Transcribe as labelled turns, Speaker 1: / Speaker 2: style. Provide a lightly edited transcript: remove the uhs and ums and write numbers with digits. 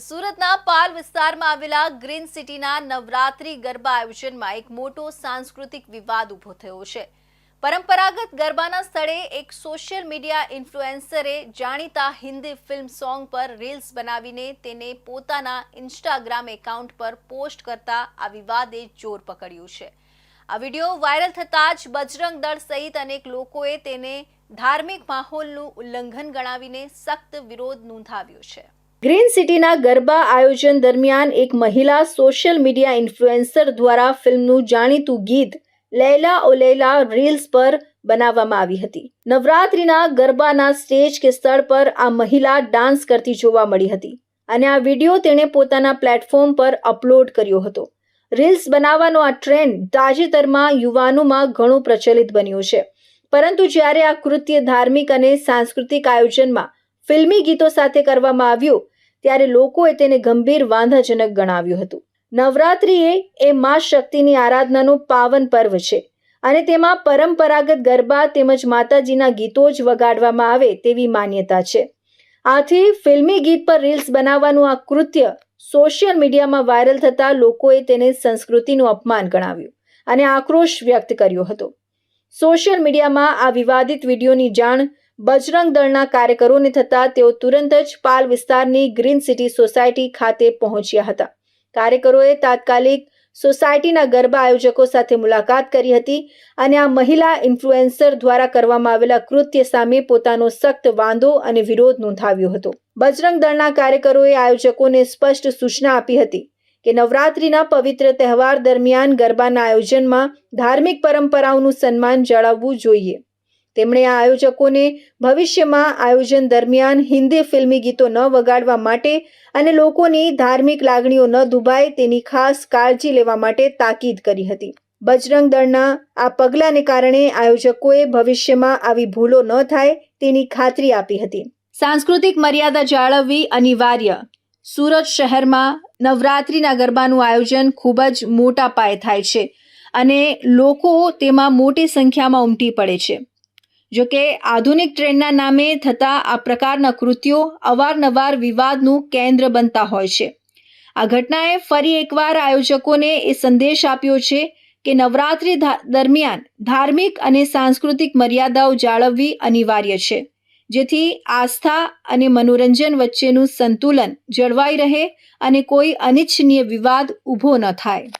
Speaker 1: સુરતના પાલ વિસ્તારમાં આવેલા ગ્રીન સિટીના નવરાત્રી ગરબા આયોજનમાં એક મોટો સાંસ્કૃતિક વિવાદ ઊભો થયો છે। પરંપરાગત ગરબાના સ્થળે એક સોશિયલ મીડિયા ઇન્ફ્લુએન્સરે જાણીતા હિન્દી ફિલ્મ સોંગ પર રીલ્સ બનાવીને તેને પોતાના ઇન્સ્ટાગ્રામ એકાઉન્ટ પર પોસ્ટ કરતા આ વિવાદે જોર પકડ્યું છે। આ વિડીયો વાયરલ થતાં જ બજરંગ દળ સહિત અનેક લોકોએ તેને ધાર્મિક માહોલનું ઉલ્લંઘન ગણાવીને સખ્ત વિરોધ નોંધાવ્યો છે। ગ્રીન સિટીના ગરબા આયોજન દરમિયાન એક મહિલા સોશિયલ મીડિયા ઇન્ફ્લુએન્સર દ્વારા ફિલ્મનું જાણીતું ગીત લૈલા ઓ લૈલા રીલ્સ પર બનાવવામાં આવી હતી। નવરાત્રિના ગરબાના સ્ટેજ કે સ્થળ પર આ મહિલા ડાન્સ કરતી જોવા મળી હતી અને આ વિડીયો તેણે પોતાના પ્લેટફોર્મ પર અપલોડ કર્યો હતો। રીલ્સ બનાવવાનો આ ટ્રેન્ડ તાજેતરમાં યુવાનોમાં ઘણો પ્રચલિત બન્યો છે, પરંતુ જ્યારે આ કૃત્ય ધાર્મિક અને સાંસ્કૃતિક આયોજનમાં ફિલ્મી ગીતો સાથે કરવામાં આવ્યું ત્યારે લોકોએ તેને ગંભીર વાંધાજનક ગણાવ્યું હતું। નવરાત્રિ એ મા શક્તિની આરાધનાનો પાવન પર્વ છે અને તેમાં પરંપરાગત ગરબા તેમજ માતાજીના ગીતો જ વગાડવામાં આવે તેવી માન્યતા છે। આથી ફિલ્મી ગીત પર રીલ્સ બનાવવાનું આ કૃત્ય સોશિયલ મીડિયામાં વાયરલ થતાં લોકોએ તેને સંસ્કૃતિનું અપમાન ગણાવ્યું અને આક્રોશ વ્યક્ત કર્યો હતો। સોશિયલ મીડિયામાં આ વિવાદિત વિડીયોની જાણ બજરંગ દળના કાર્યકરોને થતાં તેઓ તુરંત જ પાલ વિસ્તારની ગ્રીન સિટી સોસાયટી ખાતે પહોંચ્યા હતા। કાર્યકરોએ તાત્કાલિક સોસાયટીના ગરબા આયોજકો સાથે મુલાકાત કરી હતી અને આ મહિલા ઇન્ફ્લુએન્સર દ્વારા કરવામાં આવેલા કૃત્ય સામે પોતાનો સખ્ત વાંધો અને વિરોધ નોંધાવ્યો હતો। બજરંગ દળના કાર્યકરોએ આયોજકોને સ્પષ્ટ સૂચના આપી હતી કે નવરાત્રિના પવિત્ર તહેવાર દરમિયાન ગરબાના આયોજનમાં ધાર્મિક પરંપરાઓનું સન્માન જાળવવું જોઈએ। તેમણે આ આયોજકોને ભવિષ્યમાં આયોજન દરમિયાન હિન્દી ફિલ્મી ગીતો ન વગાડવા માટે અને લોકોની ધાર્મિક લાગણીઓ ન દુભાય તેની ખાસ કાળજી લેવા માટે તાકીદ કરી હતી। બજરંગ દળના આ પગલાંને કારણે આયોજકોએ ભવિષ્યમાં આવી ભૂલો ન થાય તેની ખાતરી આપી હતી। સાંસ્કૃતિક મર્યાદા જાળવવી અનિવાર્ય। સુરત શહેરમાં નવરાત્રિના ગરબાનું આયોજન ખૂબ જ મોટા પાયે થાય છે અને લોકો તેમાં મોટી સંખ્યામાં ઉમટી પડે છે। જો કે આધુનિક ટ્રેન્ડના નામે થતા આ પ્રકારના કૃત્યો અવારનવાર વિવાદનું કેન્દ્ર બનતા હોય છે। આ ઘટનાએ ફરી એકવાર આયોજકોને એ સંદેશ આપ્યો છે કે નવરાત્રિ દરમિયાન ધાર્મિક અને સાંસ્કૃતિક મર્યાદાઓ જાળવવી અનિવાર્ય છે, જેથી આસ્થા અને મનોરંજન વચ્ચેનું સંતુલન જળવાઈ રહે અને કોઈ અનિચ્છનીય વિવાદ ઊભો ન થાય।